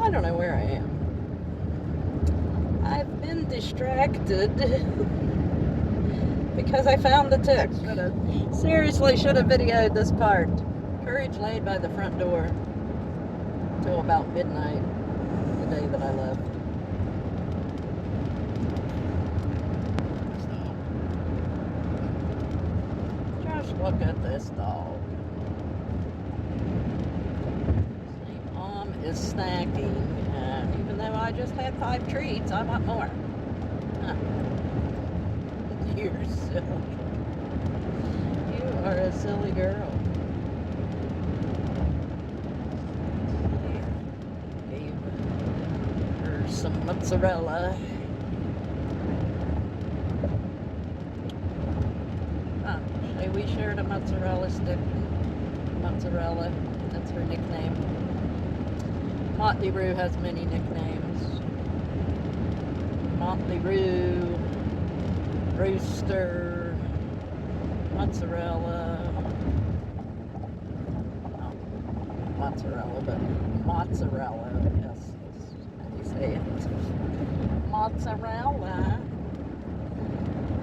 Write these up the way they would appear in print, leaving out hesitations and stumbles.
I don't know where I am. I've been distracted because I found the text. Seriously, should have videoed this part. Courage laid by the front door till about midnight the day that I left. So, just look at this dog. Mom is snacking, and even though I just had 5 treats, I want more. Huh. You're silly. You are a silly girl. Gave her some mozzarella. Huh. We shared a mozzarella stick. Mozzarella, that's her nickname. Motley Rue has many nicknames. Motley Rue, Rooster, Mozzarella. Not mozzarella, but mozzarella. Yes, that's how you say it. Mozzarella.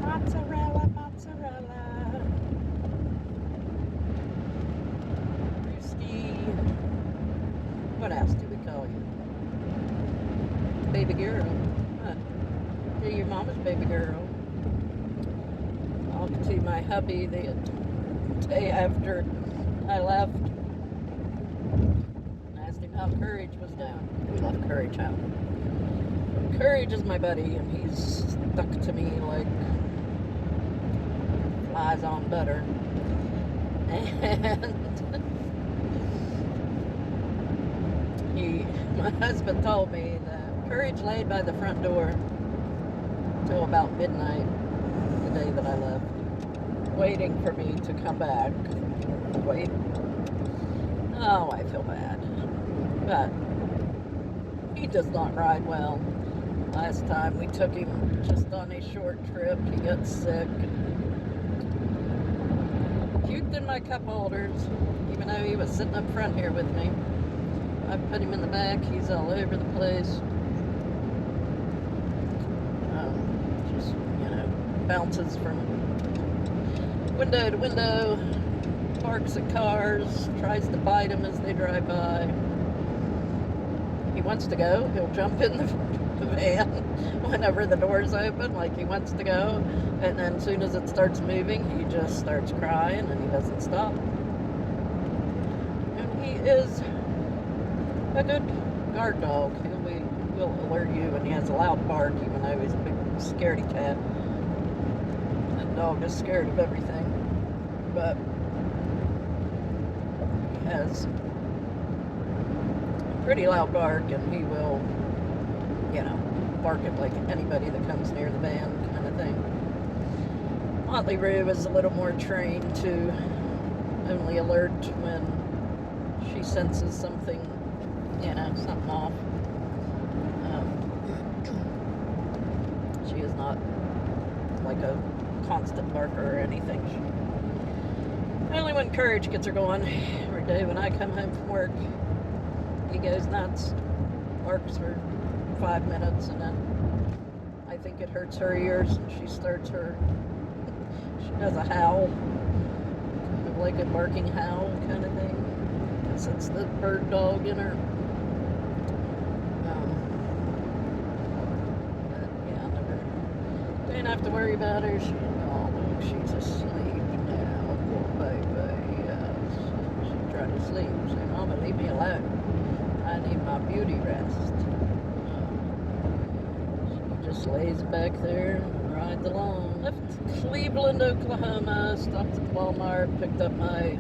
Mozzarella, mozzarella. Roosty. What else do we call you? Baby girl. Huh. You're your mama's baby girl. Talked to my hubby the day after I left. Asked him how Courage was doing. We left Courage out. Courage is my buddy, and he's stuck to me like flies on butter. And my husband told me that Courage laid by the front door till about midnight the day that I left, waiting for me to come back. Wait. Oh, I feel bad. But he does not ride well. Last time we took him just on a short trip, he got sick. Puked in my cup holders, even though he was sitting up front here with me. I put him in the back. He's all over the place. Just, bounces from window to window, barks at cars, tries to bite them as they drive by. He wants to go. He'll jump in the van whenever the door's open, like he wants to go. And then as soon as it starts moving, he just starts crying and he doesn't stop. And he is a good guard dog. He'll alert you when he has a loud bark, even though he's a big scaredy cat. That dog is scared of everything. But he has a pretty loud bark, and he will, bark at like anybody that comes near the van, kind of thing. Motley Rue is a little more trained to only alert when she senses something, something off. She is not like a constant barker or anything. Only when Courage gets her going. Every day when I come home from work, he goes nuts, barks for 5 minutes, and then I think it hurts her ears, and she does a howl, kind of like a barking howl kind of thing. Guess it's the bird dog in her. Don't have to worry about her. She's asleep now, poor baby. She's trying to sleep. Say, Mama, leave me alone. I need my beauty rest. She just lays back there and rides along. Left Cleveland, Oklahoma, stopped at Walmart, picked up my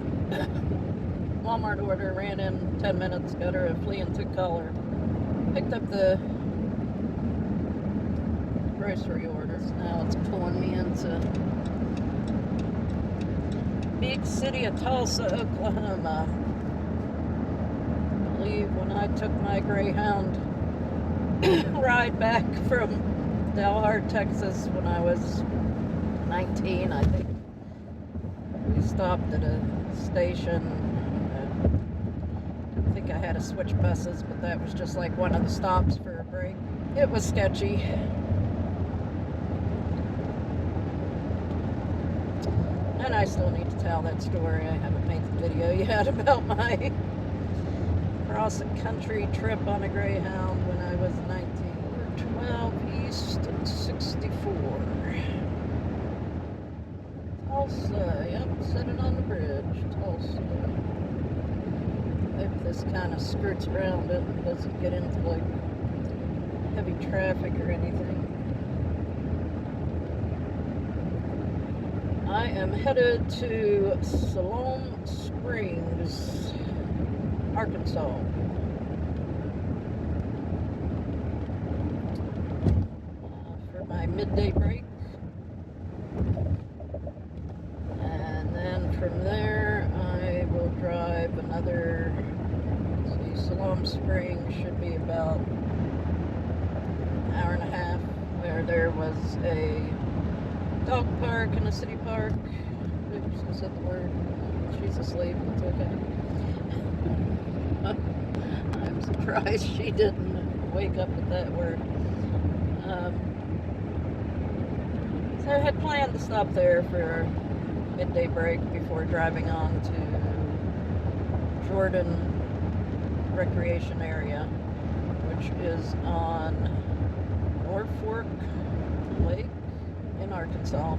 Walmart order, ran in 10 minutes, got her a flea and tick collar, picked up the grocery orders. Now it's pulling me into big city of Tulsa, Oklahoma. I believe when I took my Greyhound ride back from Delaware, Texas, when I was 19, I think we stopped at a station. I think I had to switch buses, but that was just like one of the stops for a break. It was sketchy. And I still need to tell that story. I haven't made the video yet about my cross-country trip on a Greyhound when I was 19. 12 East and 64. Tulsa, yep, sitting on the bridge, Tulsa. Hope this kind of skirts around it and doesn't get into like heavy traffic or anything. I am headed to Siloam Springs, Arkansas. For my midday break. And then from there I will drive another, let's see, Siloam Springs should be about an hour and a half, where there was a dog park and a city park. Oops, I said the word. She's asleep. It's okay. I'm surprised she didn't wake up with that word. So I had planned to stop there for a midday break before driving on to Jordan Recreation Area, which is on Norfolk Lake in Arkansas.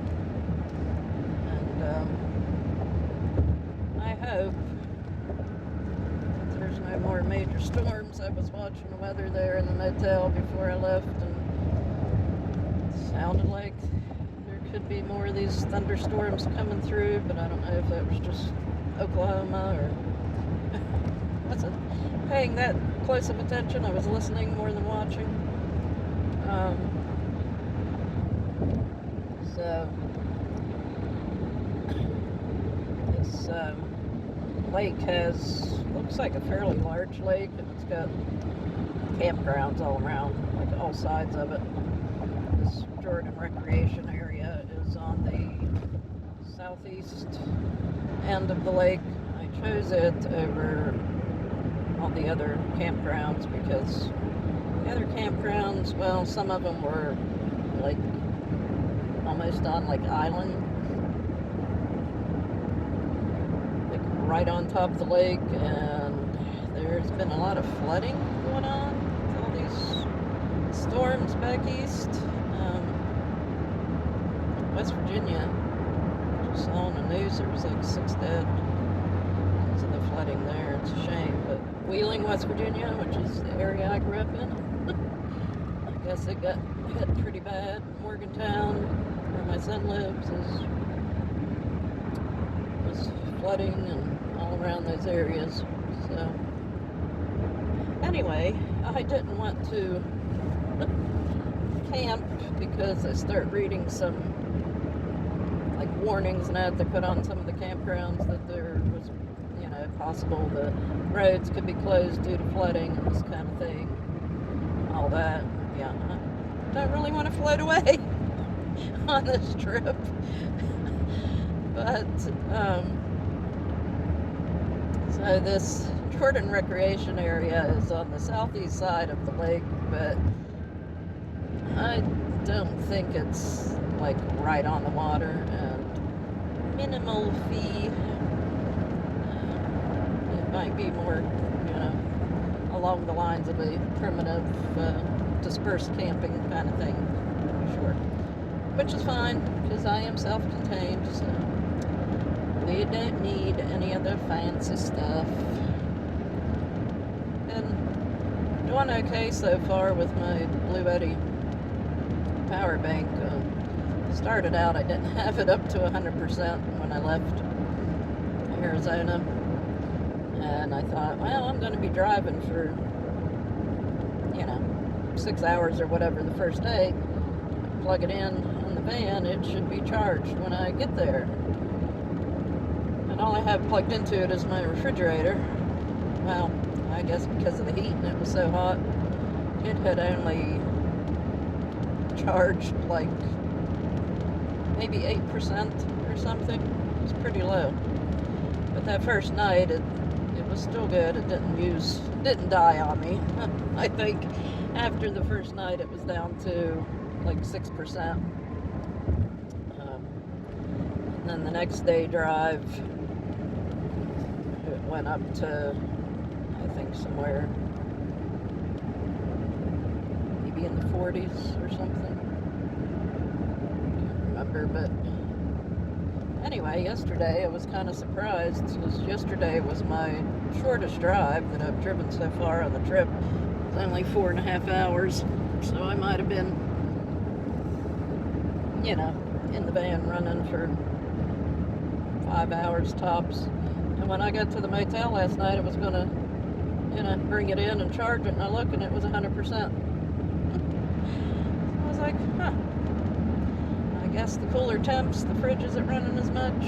And I hope there's no more major storms. I was watching the weather there in the motel before I left, and it sounded like there could be more of these thunderstorms coming through, but I don't know if that was just Oklahoma or wasn't paying that close of attention. I was listening more than watching. So this lake looks like a fairly large lake, and it's got campgrounds all around, like all sides of it. This Jordan Recreation Area is on the southeast end of the lake. I chose it over all the other campgrounds because the other campgrounds, well, some of them were like almost on like island, like right on top of the lake, and there's been a lot of flooding going on with all these storms back east. West Virginia, just saw on the news there was like 6 dead because of the flooding there. It's a shame, but Wheeling, West Virginia, which is the area I grew up in, I guess it got hit pretty bad. Morgantown, where my son lives, was flooding and all around those areas. So anyway, I didn't want to camp because I start reading some like warnings and that they put on some of the campgrounds that there was, you know, possible the roads could be closed due to flooding and this kind of thing. All that, yeah. I don't really want to float away on this trip. But so this Jordan Recreation Area is on the southeast side of the lake, but I don't think it's like right on the water, and minimal fee. It might be more, you know, along the lines of a primitive dispersed camping kind of thing, sure. Which is fine, because I am self-contained, so we don't need any other fancy stuff. And doing okay so far with my Blue Eddy power bank. Started out, I didn't have it up to 100% when I left Arizona, and I thought, well, I'm going to be driving for, you know, 6 hours or whatever the first day. Plug it in the van, it should be charged when I get there. And all I have plugged into it is my refrigerator. Well, I guess because of the heat and it was so hot, it had only charged like maybe 8% or something. It was pretty low. But that first night, it was was still good. It didn't die on me. I think after the first night it was down to like 6%. And then the next day drive, it went up to, I think, somewhere maybe in the 40s or something. Can't remember, but anyway, yesterday I was kind of surprised because yesterday was my shortest drive that I've driven so far on the trip. It was only 4.5 hours, so I might have been, in the van running for 5 hours tops. And when I got to the motel last night, I was going to, bring it in and charge it, and I looked and it was 100%. So I was like, I guess the cooler temps, the fridge isn't running as much.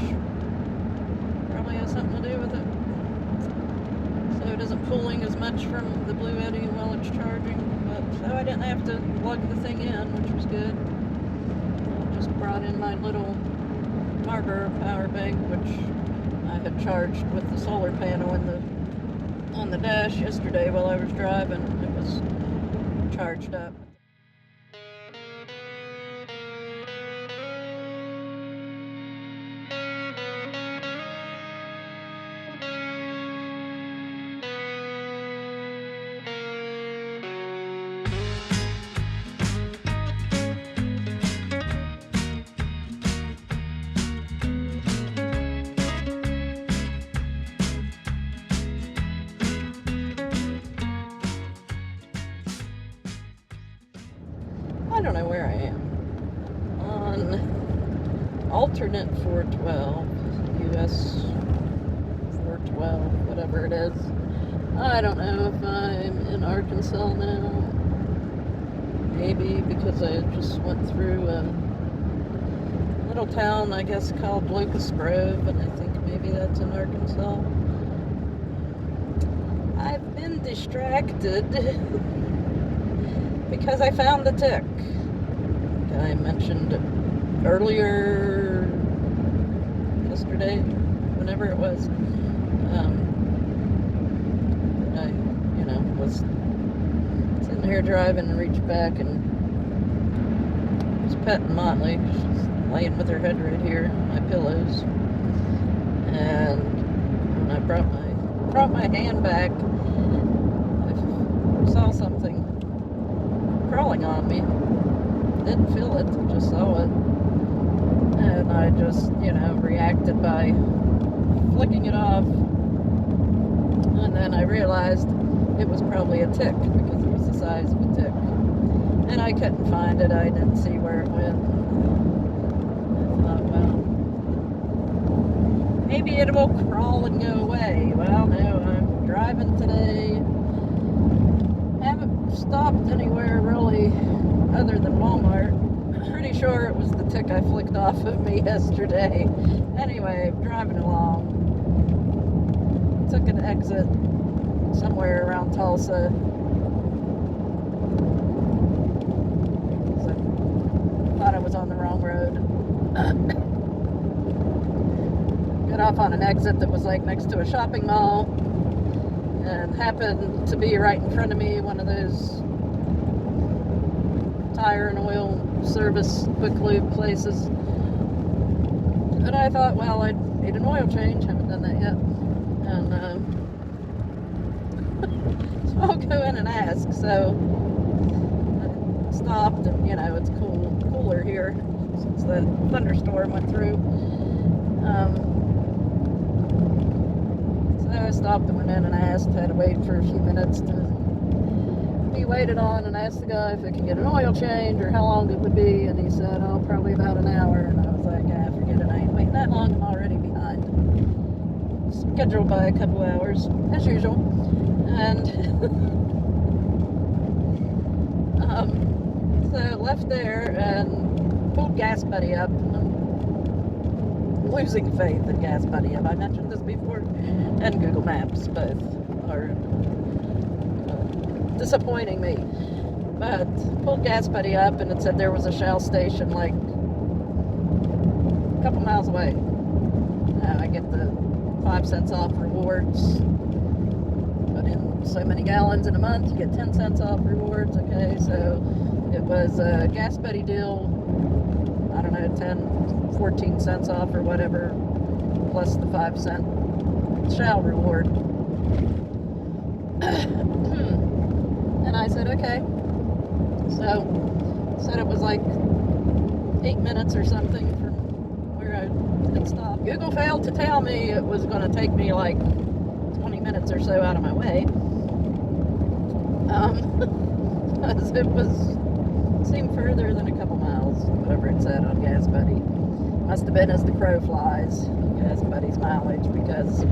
Probably has something to do with it. So it isn't pulling as much from the Blue Eddy while it's charging. But so I didn't have to plug the thing in, which was good. I just brought in my little Marber power bank, which I had charged with the solar panel on the dash yesterday while I was driving. It was charged up. I don't know where I am. On alternate 412, US 412, whatever it is. I don't know if I'm in Arkansas now. Maybe because I just went through a little town, I guess, called Locust Grove, and I think maybe that's in Arkansas. I've been distracted because I found the tick. I mentioned earlier yesterday, whenever it was, I, was sitting here driving and reached back and was petting Motley. She's laying with her head right here on my pillows. And when I brought my hand back, I saw something crawling on me. Didn't feel it, just saw it. And I just, reacted by flicking it off. And then I realized it was probably a tick because it was the size of a tick. And I couldn't find it. I didn't see where it went. I thought, well, maybe it will crawl and go away. Well, no, I'm driving today. Haven't stopped anywhere really other than Walmart. Pretty sure it was the tick I flicked off of me yesterday. Anyway, driving along. Took an exit somewhere around Tulsa. So, thought I was on the wrong road. Got off on an exit that was like next to a shopping mall, and happened to be right in front of me one of those tire and oil service quick lube places. And I thought, well, I need an oil change. Haven't done that yet. And so I'll go in and ask. So I stopped, and it's cooler here since the thunderstorm went through. So I stopped and went in and asked. Had to wait for a few minutes to be waited on, and asked the guy if I could get an oil change or how long it would be, and he said, oh, probably about an hour. And I was like, forget it, I ain't waiting that long, I'm already behind. Scheduled by a couple hours, as usual. And so left there and pulled GasBuddy up, and I'm losing faith in GasBuddy. Have I mentioned this before? And Google Maps, both are disappointing me. But pulled GasBuddy up, and it said there was a Shell station like a couple miles away. I get the 5 cents off rewards so many gallons in a month, you get 10 cents off rewards. Okay, so it was a GasBuddy deal, I don't know, 10, 14 cents off or whatever, plus the 5-cent Shell reward. And I said, okay. So, said it was like 8 minutes or something from where I had stopped. Google failed to tell me it was going to take me like 20 minutes or so out of my way. Because it seemed further than a couple miles, whatever it said on GasBuddy. Must have been as the crow flies, GasBuddy's mileage, because it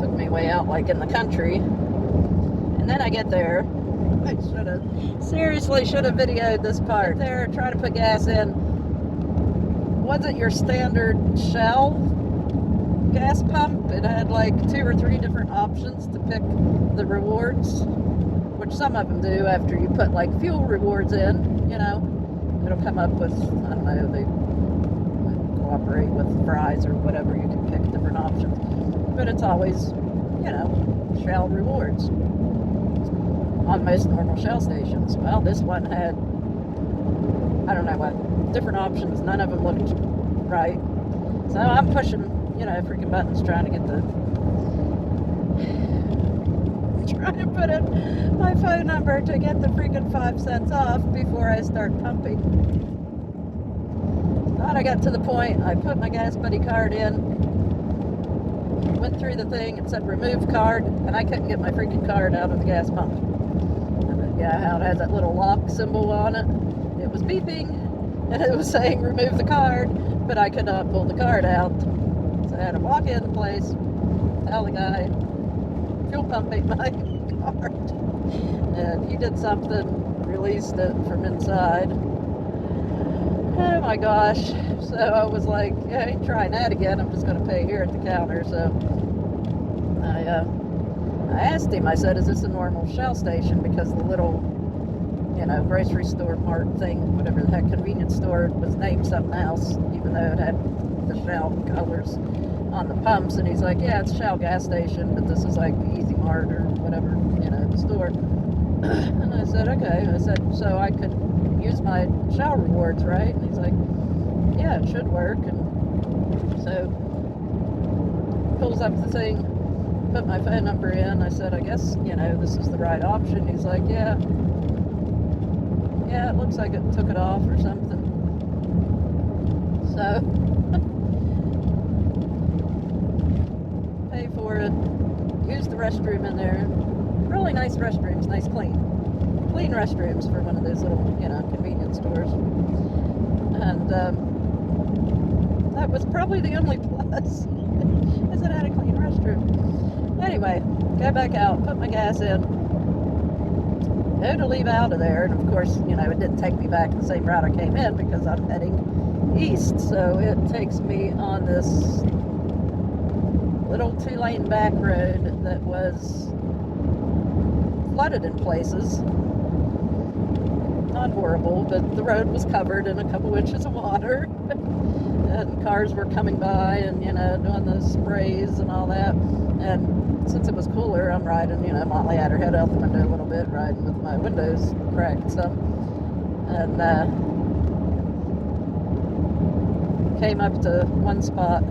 took me way out like in the country. And then I get there. I seriously should have videoed this part. Get there, try to put gas in. Wasn't your standard Shell gas pump. It had like 2 or 3 different options to pick the rewards, which some of them do after you put like fuel rewards in, you know. It'll come up with, I don't know, they cooperate with fries or whatever. You can pick different options. But it's always, you know, Shell rewards on most normal Shell stations. Well, this one had, I don't know what, different options. None of them looked right. So I'm pushing, you know, freaking buttons trying to get trying to put in my phone number to get the freaking 5 cents off before I start pumping. Thought I got to the point, I put my GasBuddy card in, went through the thing, it said remove card, and I couldn't get my freaking card out of the gas pump. And yeah, how it has that little lock symbol on it. It was beeping, and it was saying remove the card, but I could not pull the card out. So I had to walk in the place, tell the guy, fuel pump ain't my card. And he did something, released it from inside. Oh my gosh. So I was like, yeah, I ain't trying that again. I'm just going to pay here at the counter. So I asked him, I said, is this a normal Shell station? Because the little, you know, grocery store mart thing, whatever the heck, convenience store, was named something else, even though it had the Shell colors on the pumps. And he's like, yeah, it's Shell gas station, but this is like Easy Mart or whatever, you know, the store. And I said, okay. I said, so I could use my Shell rewards, right? And he's like, yeah, it should work. And so pulls up the thing, put my phone number in. I said, I guess, you know, this is the right option. He's like, yeah, it looks like it took it off or something. So pay for it, use the restroom in there. Really nice restrooms, nice clean restrooms for one of those little, you know, convenience stores. And that was probably the only plus, is it had a clean restroom. Anyway, go back out, put my gas in, go to leave out of there, and of course, you know, it didn't take me back the same route I came in because I'm heading east, so it takes me on this little 2-lane back road that was flooded in places. Not horrible, but the road was covered in a couple inches of water. And cars were coming by and, you know, doing the sprays and all that. And since it was cooler, I'm riding, you know, Motley had her head out the window a little bit, riding with my windows cracked some. And came up to one spot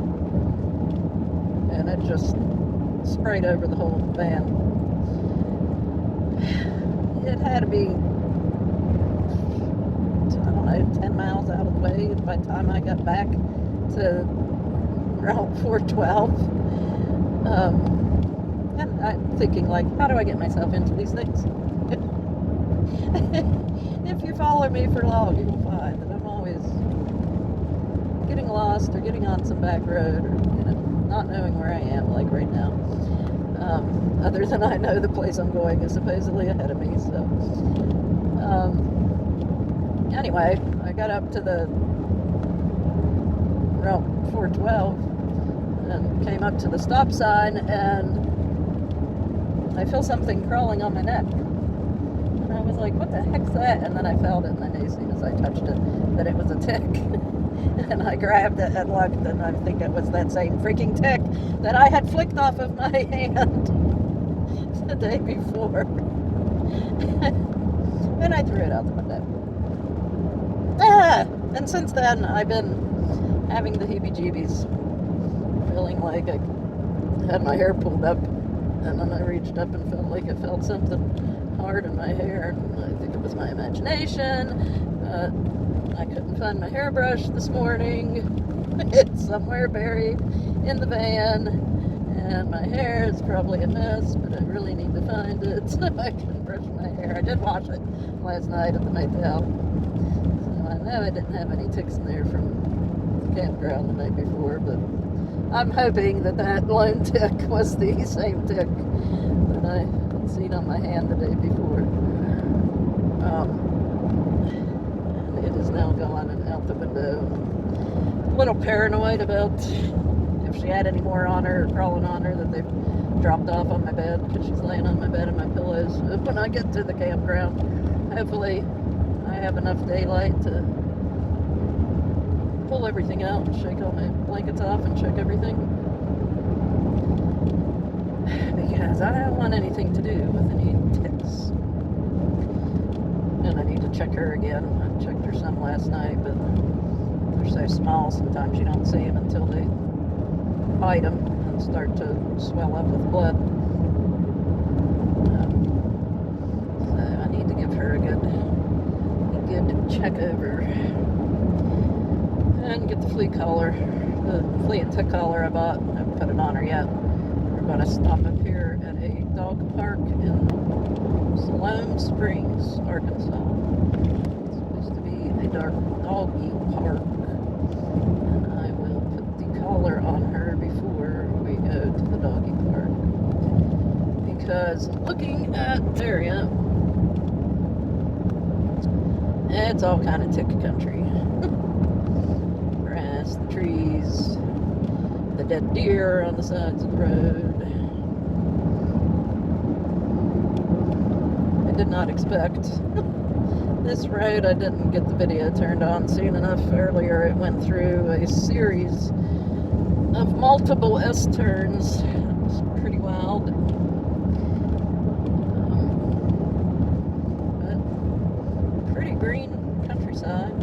and it just sprayed over the whole van. It had to be, I don't know, 10 miles out of the way by the time I got back to Route 412. And I'm thinking, like, how do I get myself into these things? If you follow me for long, you will find that I'm always getting lost or getting on some back road or, you know, not knowing where I am, like right now. Other than I know the place I'm going is supposedly ahead of me, so. Anyway, I got up to the Route 412 and came up to the stop sign, and I feel something crawling on my neck. And I was like, what the heck's that? And then I felt it, and I knew as soon as I touched it that it was a tick. And I grabbed it and looked, and I think it was that same freaking tick that I had flicked off of my hand the day before. And I threw it out the window. And since then, I've been having the heebie-jeebies, feeling like I had my hair pulled up, and then I reached up and felt like I felt something hard in my hair. I think it was my imagination. I couldn't find my hairbrush this morning. It's somewhere buried in the van, and my hair is probably a mess, but I really need to find it so I can brush my hair. I did wash it last night at the motel, so I know I didn't have any ticks in there from the campground the night before, but I'm hoping that that lone tick was the same tick that I had seen on my hand the day before. And it is now gone and out the window. A little paranoid about if she had any more on her, crawling on her, that they've dropped off on my bed, because she's laying on my bed and my pillows. So when I get to the campground, hopefully I have enough daylight to pull everything out and shake all my blankets off and check everything, because I don't want anything to do with any ticks. And I need to check her again. I checked her some last night, but they're so small sometimes you don't see them until they bite them and start to swell up with blood. So I need to give her a good check over and get the flea collar, the flea and tick collar I bought. I haven't put it on her yet. We're going to stop up here at a dog park in Siloam Springs, Arkansas. It's supposed to be a doggy park, and I will put the collar on her before we go to the doggy park, because looking at the area, it's all kind of tick country. Grass, the trees, the dead deer on the sides of the road. I did not expect this road. I didn't get the video turned on soon enough earlier. It went through a series of multiple S-turns. It was pretty wild. Green countryside.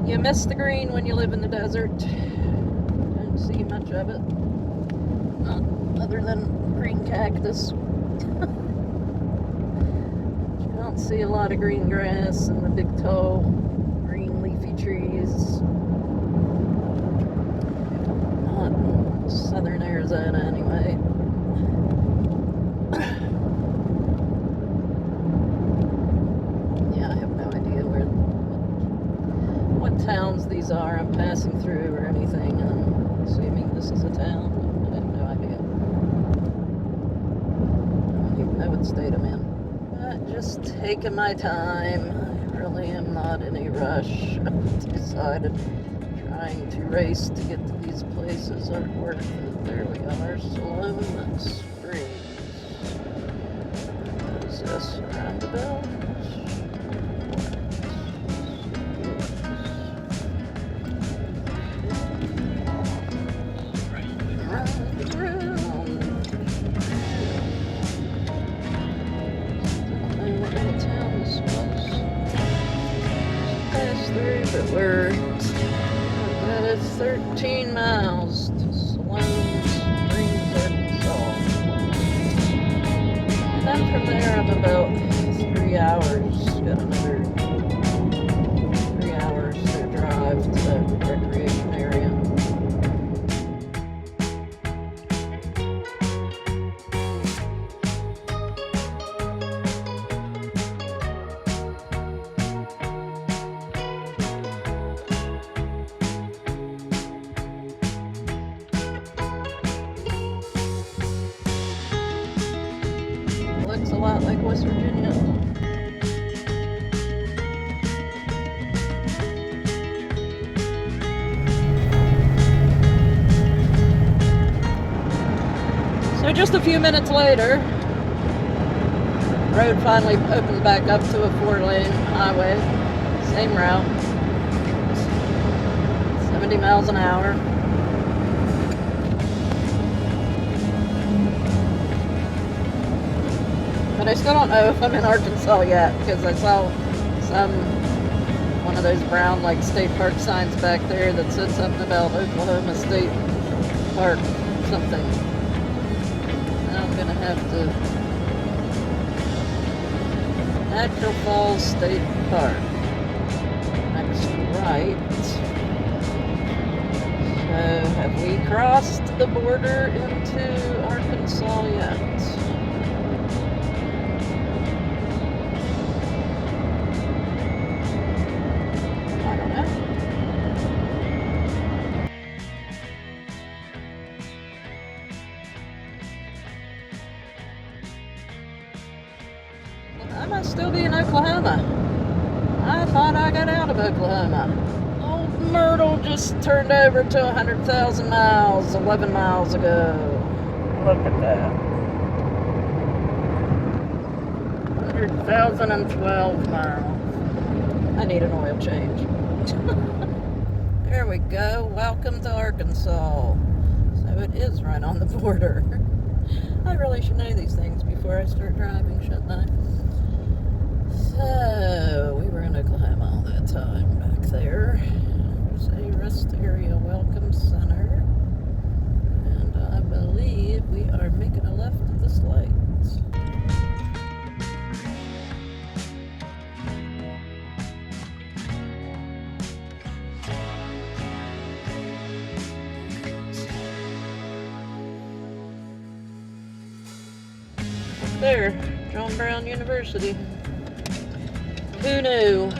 You miss the green when you live in the desert. Don't see much of it, not other than green cactus. You don't see a lot of green grass and the big tall green leafy trees. Not in southern Arizona anyway. Towns these are I'm passing through or anything, and I'm assuming this is a town. I have no idea. I don't even know what state I'm in. But just taking my time. I really am not in a rush. I've decided trying to race to get to these places aren't worth it. There we are, Siloam Springs. What is this? Roundabout? But we're that is 13 miles to Siloam Springs, Arkansas. And then from there I'm about 3 hours. Got another 3 hours to drive to the recreation area. Looks a lot like West Virginia. So just a few minutes later, road finally opens back up to a 4-lane highway, same route. 70 miles an hour. But I still don't know if I'm in Arkansas yet, because I saw one of those brown like state park signs back there that said something about Oklahoma State Park something. I'm gonna have to Natural Falls State Park. Next right. So have we crossed the border into Arkansas yet? I must still be in Oklahoma. I thought I got out of Oklahoma. Old Myrtle just turned over to 100,000 miles 11 miles ago. Look at that. 100,012 miles. I need an oil change. There we go. Welcome to Arkansas. So it is right on the border. I really should know these things before I start driving, shouldn't I? So, we were in Oklahoma all that time back there. There's a rest area welcome center. And I believe we are making a left at this light. Up there, John Brown University. Who knew?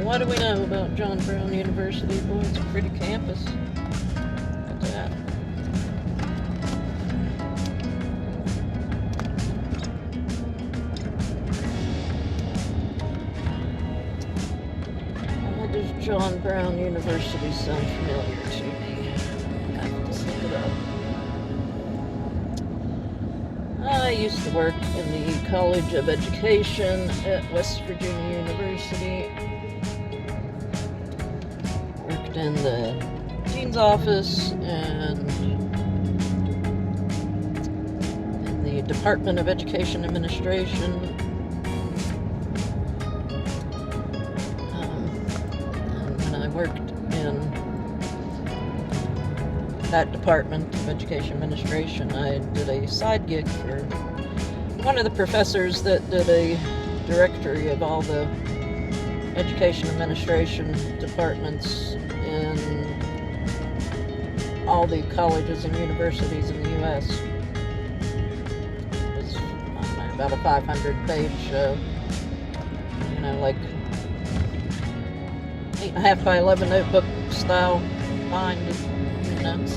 What do we know about John Brown University? Boy, it's a pretty campus. Look at that. Why does John Brown University sound familiar to me? I have to look it up. I used to work in the College of Education at West Virginia University. Worked in the dean's office and in the Department of Education Administration. And when I worked in that Department of Education Administration, I did a side gig for one of the professors that did a directory of all the education administration departments in all the colleges and universities in the U.S. It was, I don't know, about a 500-page, like 8.5 by 11 notebook style bind. And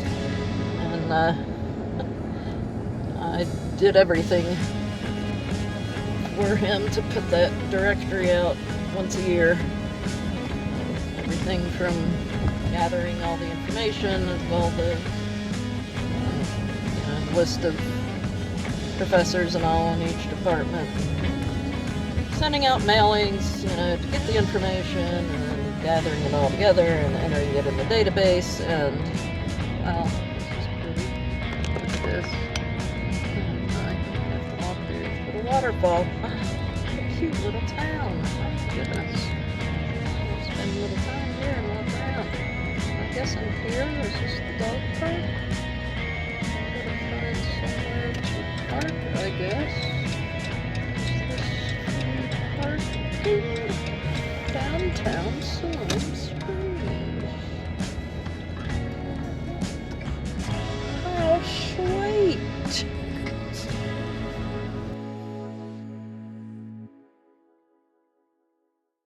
I did everything for him to put that directory out once a year. Everything from gathering all the information, all the list of professors and all in each department, sending out mailings, to get the information, and gathering it all together and entering it in the database. And wow, this is pretty. Look at this. I have to walk through this little waterfall. A cute little town. Oh my goodness. I'll spend a little time here and walk around. I guess I'm here. There's just the dog